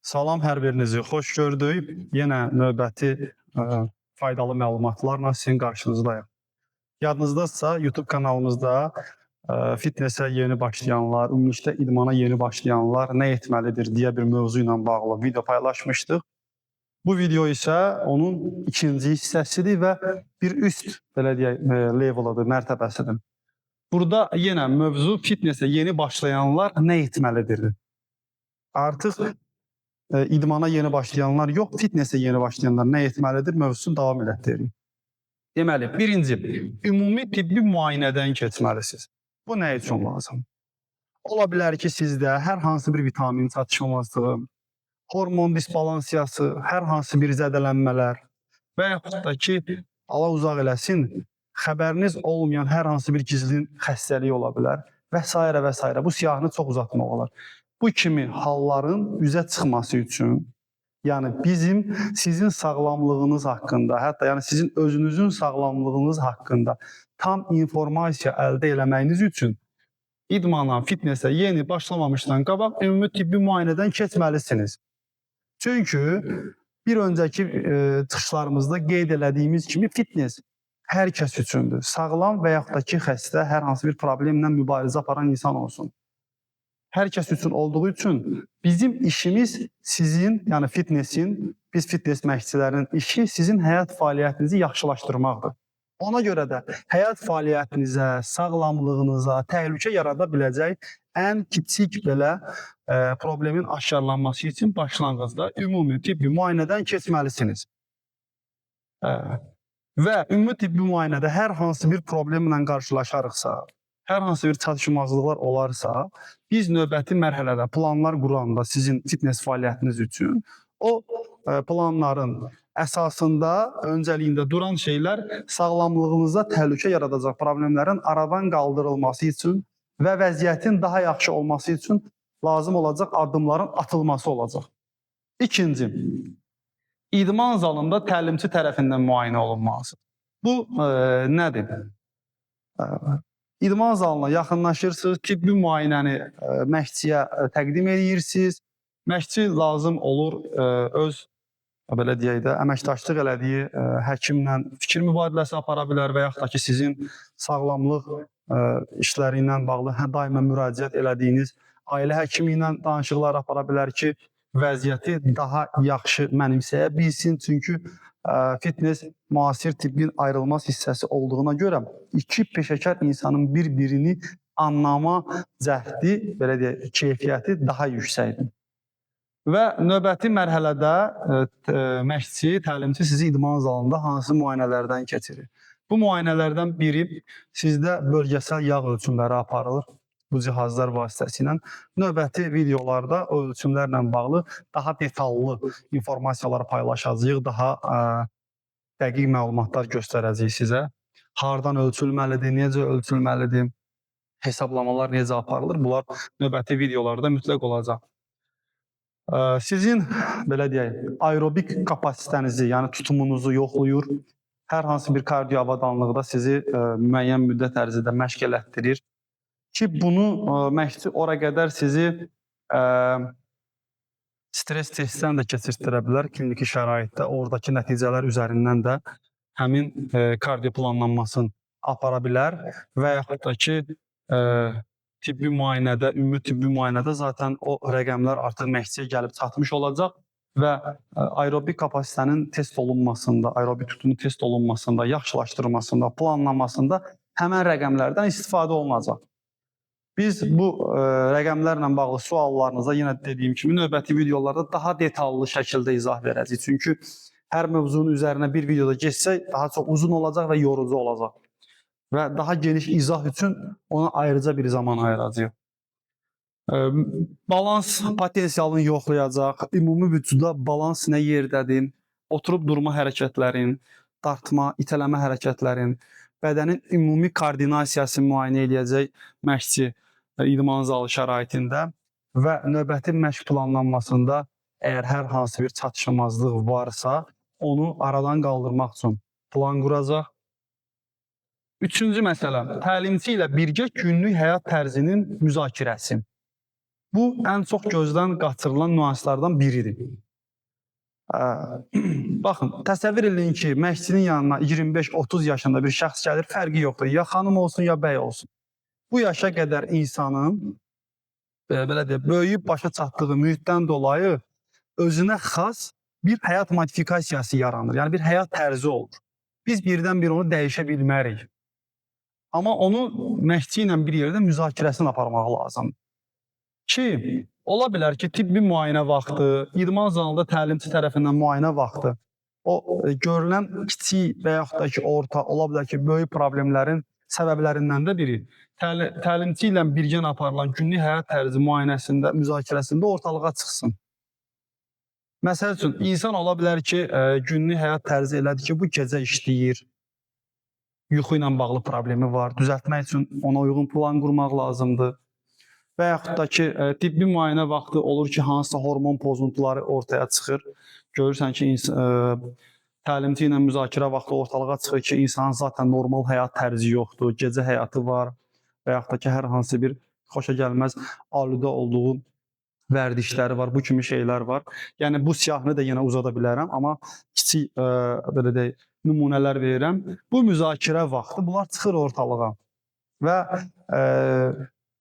Salam, hər birinizi xoş gördük. Yenə növbəti faydalı məlumatlarla sizin qarşınızdayım. Yadınızdadsa, YouTube kanalımızda fitnessə yeni başlayanlar, ümumilikdə idmana yeni başlayanlar nə etməlidir deyə bir mövzu ilə bağlı video paylaşmışdıq. Bu video isə onun ikinci hissəsidir və bir üst, belə deyək, levelıdır, mərtəbəsidir. Burada yenə mövzu fitnessə yeni başlayanlar nə etməlidir? Artıq idmana yeni başlayanlar yox, fitnessə yeni başlayanlar nə etməlidir mövzusunu davam elətdirin. Deməli, birinci, ümumi tibbi müayinədən keçməlisiniz. Bu nə üçün lazım? Ola bilər ki, sizdə hər hansı bir vitamin çatışmamazlığı, hormon disbalansiyası, hər hansı bir zədələnmələr və yaxud da ki, Allah uzaq eləsin, xəbəriniz olmayan hər hansı bir gizlin xəstəliyi ola bilər və s. və s. Bu siyahını çox uzatmaq olar. Bu kimi halların üzə çıxması üçün, yəni sizin sağlamlığınız haqqında, hətta yəni sizin özünüzün sağlamlığınız haqqında tam informasiya əldə eləməyiniz üçün idmana, fitnesə yeni başlamamışdan qabaq ümumi tibbi müayinədən keçməlisiniz. Çünki bir öncəki çıxışlarımızda qeyd elədiyimiz kimi fitnes hər kəs üçündür. Sağlam və yaxud da ki, xəstə, hər hansı bir problemlə mübarizə aparan insan olsun. Hər kəs üçün olduğu üçün bizim işimiz sizin, yəni fitnesin, biz fitnes məşqçilərinin işi sizin həyat fəaliyyətinizi yaxşılaşdırmaqdır. Ona görə də həyat fəaliyyətinizə, sağlamlığınıza təhlükə yarada biləcək ən kiçik belə problemin aşkarlanması üçün başlanğıcda ümumi tibbi müayinədən keçməlisiniz. Və ümumi tibbi müayinədə hər hansı bir problemlə qarşılaşarıqsa, hər hansı bir çatışmazlıqlar olarsa, biz növbəti mərhələdə planlar quranda sizin fitnes fəaliyyətiniz üçün o planların əsasında, öncəliyində duran şeylər sağlamlığınıza təhlükə yaradacaq problemlərin aradan qaldırılması üçün və vəziyyətin daha yaxşı olması üçün lazım olacaq addımların atılması olacaq. İkinci, idman zalında təlimçi tərəfindən müayinə olunmalıdır. Bu nədir? İdman zalına yaxınlaşırsınız, tibbi müayinəni məşqçiyə təqdim edirsiniz. Məşqçi lazım olur öz, belə deyək də, əməkdaşlıq elədiyi həkimlə fikir mübadiləsi apara bilər və yaxud da ki, sizin sağlamlıq işləri ilə bağlı daima müraciət elədiyiniz ailə həkimi ilə danışıqlar apara bilər ki, vəziyyəti daha yaxşı mənimsəyə bilsin. Çünki fitnes müasir tibbin ayrılmaz hissəsi olduğuna görə iki peşəkar insanın bir-birini anlama cəhdi, belə deyək, keyfiyyəti daha yüksəkdir. Və növbəti mərhələdə məşqçi, təlimçi sizi idman zalında hansı müayinələrdən keçirir? Bu müayinələrdən biri sizdə bölgəsəl yağ ölçümləri aparılır bu cihazlar vasitəsilə. Növbəti videolarda o ölçümlərlə bağlı daha detallı informasiyalar paylaşacağıq, daha dəqiq məlumatlar göstərəcəyik sizə. Hardan ölçülməlidir, necə ölçülməlidir, hesablamalar necə aparılır, bunlar növbəti videolarda mütləq olacaq. Sizin, belə deyək, aerobik kapasitənizi, yəni tutumunuzu yoxlayır, hər hansı bir kardiyo avadanlıqda sizi müəyyən müddət ərzində məşq elətdirir ki, bunu məşqçi ora qədər sizi stres testdən də keçirtdirə bilər kliniki şəraitdə, oradakı nəticələr üzərindən də həmin kardiyo planlanmasını apara bilər və yaxud da ki, tibbi müayinədə, ümumi tibbi müayinədə zaten o rəqəmlər artıq məşqçiyə gəlib çatmış olacaq və aerobik kapasitənin test olunmasında, aerobik tutunu test olunmasında, yaxşılaşdırılmasında, planlanmasında həmən rəqəmlərdən istifadə olunacaq. Biz bu rəqəmlərlə bağlı suallarınıza yenə dediyim kimi növbəti videolarda daha detallı şəkildə izah verəcəyik. Çünki hər mövzunun üzərinə bir videoda geçsək daha çox uzun olacaq və yorucu olacaq. Və daha geniş izah üçün ona ayrıca bir zaman ayıracağıq. Balans potensialını yoxlayacaq, ümumi vücuda balans nə yerdədir, oturub durma hərəkətlərin, dartma, itələmə hərəkətlərin, bədənin ümumi koordinasiyasını müayinə edəcək məşqçi idman zalı şəraitində və növbəti məşq planlanmasında əgər hər hansı bir çatışmazlıq varsa, onu aradan qaldırmaq üçün plan quracaq. Üçüncü məsələ, təlimçi ilə birgə günlük həyat tərzinin müzakirəsi. Bu ən çox gözdən qaçırılan nüanslardan biridir. Baxın, təsəvvür edin ki, məşqçinin yanına 25-30 yaşında bir şəxs gəlir, fərqi yoxdur. Ya xanım olsun, ya bəy olsun. Bu yaşa qədər insanın belə deyək, böyüyüb başa çatdığı mühitdən dolayı özünə xas bir həyat modifikasiyası yaranır. Yəni bir həyat tərzi olur. Biz birdən-bir onu dəyişə bilmərik. Amma onu məşqçi ilə bir yerdə müzakirəsini aparmaq lazımdır. Ki, ola bilər ki, tibbi müayinə vaxtı, idman zalında təlimçi tərəfindən müayinə vaxtı, o görülən kiçik və yaxud da ki, orta, ola bilər ki, böyük problemlərin səbəblərindən də biri təlimçi ilə birgə aparılan günlük həyat tərzi müayinəsində, müzakirəsində ortalığa çıxsın. Məsəl üçün, insan ola bilər ki, günlük həyat tərzi elədir ki, bu gecə işləyir, yuxu ilə bağlı problemi var, düzəltmək üçün ona uyğun plan qurmaq lazımdır. Və yaxud da ki, tibbi müayinə vaxtı olur ki, hansısa hormon pozuntuları ortaya çıxır. Görürsən ki, təlimçi ilə müzakirə vaxtı ortalığa çıxır ki, insanın zaten normal həyat tərzi yoxdur, gecə həyatı var və yaxud da ki, hər hansı bir xoşa gəlməz aludə olduğu vərdişləri var, bu kimi şeylər var. Yəni, bu siyahını da yenə uzada bilərəm, amma kiçik belə deyək, nümunələr verirəm. Bu müzakirə vaxtı bunlar çıxır ortalığa və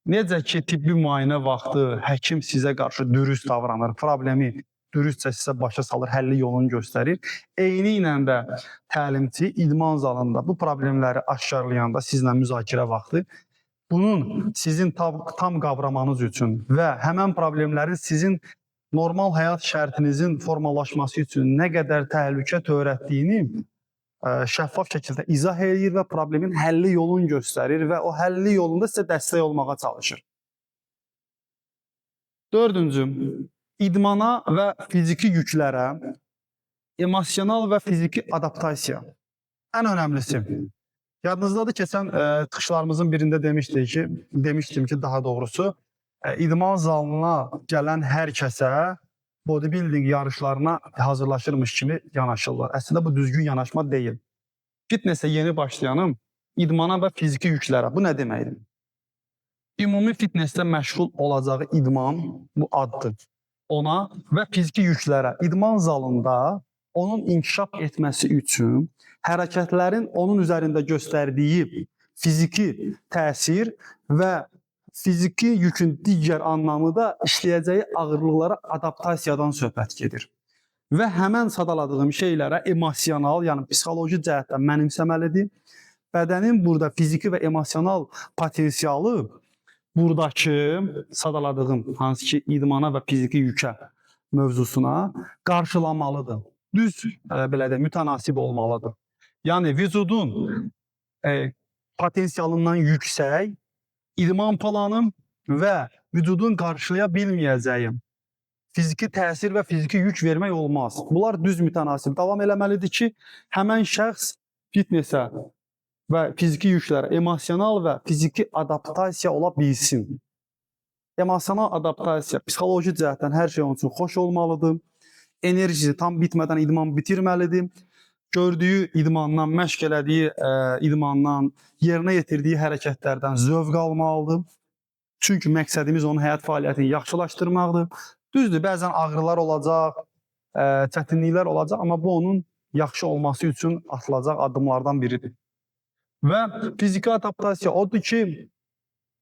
necə ki, tibbi müayinə vaxtı həkim sizə qarşı dürüst davranır, problemi dürüstcə sizə başa salır, həlli yolunu göstərir. Eyni ilə də təlimçi idman zalında bu problemləri aşkarlayanda sizlə müzakirə vaxtı bunun sizin tam qavramanız üçün və həmən problemlərin sizin normal həyat şərtinizin formalaşması üçün nə qədər təhlükə törətdiyini şəffaf şəkildə izah edir və problemin həlli yolunu göstərir və o həlli yolunda sizə dəstək olmağa çalışır. Dördüncü, idmana və fiziki yüklərə emosional və fiziki adaptasiya. Ən önəmlisi. Yadınızdadır, keçən çıxışlarımızın birində demişdim ki, daha doğrusu, idman zalına gələn hər kəsə bodybuilding yarışlarına hazırlaşırmış kimi yanaşırlar. Əslində bu düzgün yanaşma deyil. Fitness'e yeni başlayanım, idmana və fiziki yüklərə. Bu nə deməkdir? Ümumi fitnessdə məşğul olacağı idman bu addır. Ona və fiziki yüklərə idman zalında onun inkişaf etməsi üçün hərəkətlərin onun üzərində göstərdiyi fiziki təsir və fiziki yükün digər anlamı da işləyəcəyi ağırlıqlara adaptasiyadan söhbət gedir. Və həmən sadaladığım şeylərə emosional, yəni psixoloji cəhətdən mənimsəməlidir. Bədənin burada fiziki və emosional potensialı buradakı sadaladığım hansı ki idmana və fiziki yükə mövzusuna qarşılamalıdır. Düz belə də mütənasib olmalıdır. Yəni vücudun potensialından yüksək idman planım və vücudun qarşılaya bilməyəcəyim fiziki təsir və fiziki yük vermək olmaz. Bunlar düz mütənasib davam eləməlidir ki, həmən şəxs fitnessə və fiziki yüklərə emosional və fiziki adaptasiya ola bilsin. Emosional adaptasiya psixoloji cəhətdən hər şey onun üçün xoş olmalıdır. Enerjisi tam bitmədən idman bitirməlidir. Gördüyü idmandan, məşq elədiyi idmandan, yerinə yetirdiyi hərəkətlərdən zövq almalıdır. Çünki məqsədimiz onun həyat fəaliyyətini yaxşılaşdırmaqdır. Düzdür, bəzən ağrılar olacaq, çətinliklər olacaq, amma bu onun yaxşı olması üçün atılacaq addımlardan biridir. Və fiziki adaptasiya odur ki,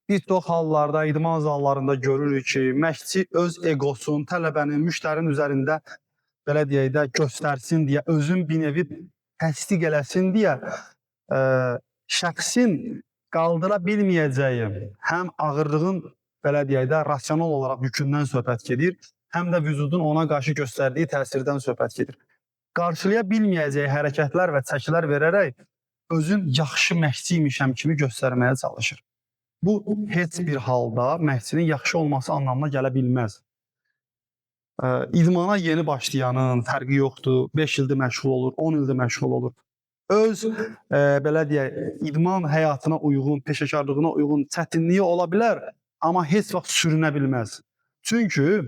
bir çox hallarda idman zallarında görürük ki, məşqçi öz egosun, tələbənin, müştərinin üzərində belə deyək də göstərsin deyə, özün bir nevi təsdiq eləsin deyə şəxsin qaldıra bilməyəcəyi həm ağırlığın belə deyək də rasional olaraq yükündən söhbət gedir, həm də vücudun ona qarşı göstərdiyi təsirdən söhbət gedir. Qarşılaya bilməyəcəyi hərəkətlər və çəkilər verərək özün yaxşı məşqçiymişəm kimi göstərməyə çalışır. Bu, heç bir halda məşqçinin yaxşı olması anlamına gələ bilməz. İdmana yeni başlayanın fərqi yoxdur, 5 ildir məşğul olur, 10 ildir məşğul olur. Öz, belə deyək, idman həyatına uyğun, peşəkarlığına uyğun çətinliyi ola bilər, amma heç vaxt sürünə bilməz. Çünki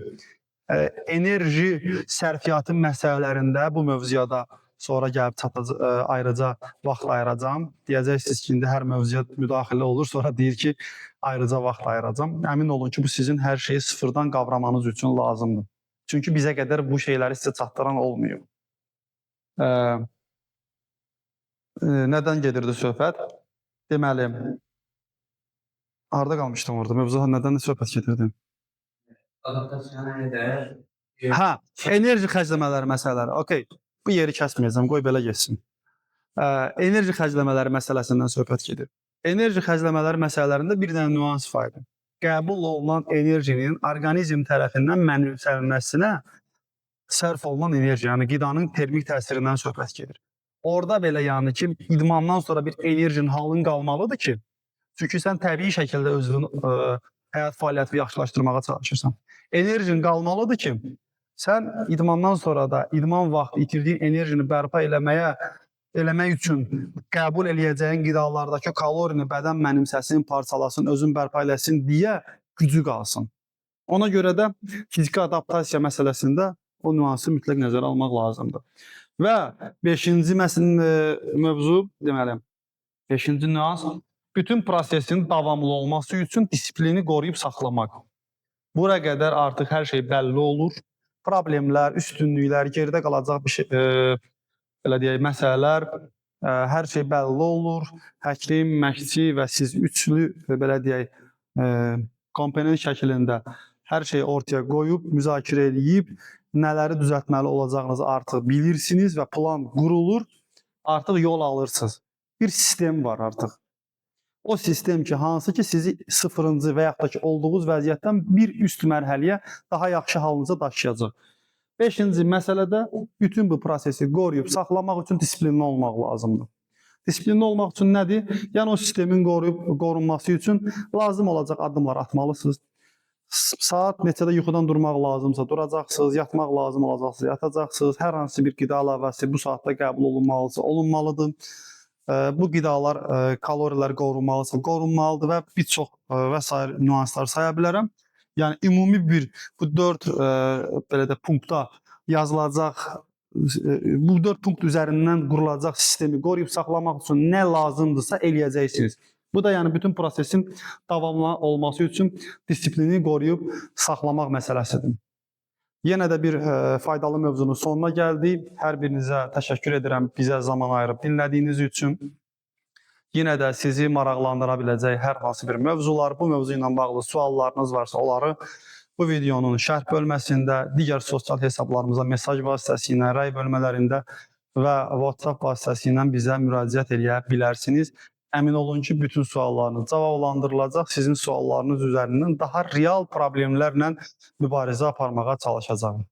enerji sərfiyyatı məsələlərində bu mövzuya da sonra gəlib ayrıca vaxt ayıracağım. Deyəcəksiniz ki, indi hər mövzuya müdaxilə olur, sonra deyir ki, ayrıca vaxt ayıracağam. Əmin olun ki, bu sizin hər şeyi sıfırdan qavramanız üçün lazımdır. Çünki bizə qədər bu şeyləri sizə çatdıran olmuyor. Nədən gedirdi söhbət? Deməli, harda qalmışdım orada? Mövzu nədən söhbət gedirdi? Hə, enerji xərcləmələri məsələləri. Okay, bu yeri kəsməyəcəm, qoy belə getsin. Enerji xərcləmələri məsələsindən söhbət gedir. Enerji xərcləmələri məsələlərində bir dənə nüans var. Qəbul olunan enerjinin orqanizm tərəfindən mənimsənilməsinə sərf olunan enerji, yəni qidanın termik təsirindən söhbət gedir. Orada belə yəni ki, idmandan sonra bir enerjinin halın qalmalıdır ki, çünki sən təbii şəkildə özünün həyat fəaliyyətini yaxşılaşdırmağa çalışırsan. Enerjin qalmalıdır ki, sən idmandan sonra da idman vaxtı itirdiyin enerjini bərpa eləmək üçün qəbul eləyəcəyin qidalardakı kalorini bədən mənimsəsin, parçalasın, özün bərpa eləsin deyə gücü qalsın. Ona görə də fiziki adaptasiya məsələsində o nüansı mütləq nəzərə almaq lazımdır. Və 5-ci mövzu, deməli, 5-ci nüans, bütün prosesin davamlı olması üçün disiplini qoruyub saxlamaq. Bura qədər artıq hər şey bəlli olur. Problemlər, üstünlüklər, geridə qalacaq bir şey, belə deyək, məsələlər, hər şey bəlli olur. Həkim, məşqçi və siz üçlü, belə deyək, komponent şəklində hər şeyi ortaya qoyub, müzakirə edib, nələri düzəltməli olacağınızı artıq bilirsiniz və plan qurulur, artıq yol alırsınız. Bir sistem var artıq. O sistem ki, hansı ki sizi sıfırıncı və yaxud da ki olduğunuz vəziyyətdən bir üst mərhələyə daha yaxşı halınıza daşıyacaq. 5-ci məsələdə bütün bu prosesi qoruyub saxlamaq üçün disiplinli olmaq lazımdır. Disiplinli olmaq üçün nədir? Yəni o sistemin qorunması üçün lazım olacaq addımlar atmalısınız. Saat neçədə yuxudan durmaq lazımsa duracaqsınız, yatmaq lazım olacaqsınız, yatacaqsınız. Hər hansı bir qida əlavəsi bu saatda qəbul olunmalıdır. Bu qidalar, kalorilər qorunmalıdır və bir çox və s. nüanslar saya bilərəm. Yəni ümumi bir bu 4 belə də punktda yazılacaq, bu 4 punkt üzərindən qurulacaq sistemi qoruyub saxlamaq üçün nə lazımdırsa eləyəcəksiniz. Bu da yəni bütün prosesin davamlı olması üçün disiplini qoruyub saxlamaq məsələsidir. Yenə də bir faydalı mövzunun sonuna gəldik. Hər birinizə təşəkkür edirəm bizə zaman ayırıb dinlədiyiniz üçün. Yenə də sizi maraqlandıra biləcək hər hansı bir mövzular, bu mövzu ilə bağlı suallarınız varsa onları bu videonun şərh bölməsində, digər sosial hesablarımıza mesaj vasitəsilə, rəy bölmələrində və WhatsApp vasitəsilə bizə müraciət edə bilərsiniz. Əmin olun ki, bütün suallarınız cavablandırılacaq. Sizin suallarınız üzərindən daha real problemlərlə mübarizə aparmağa çalışacağım.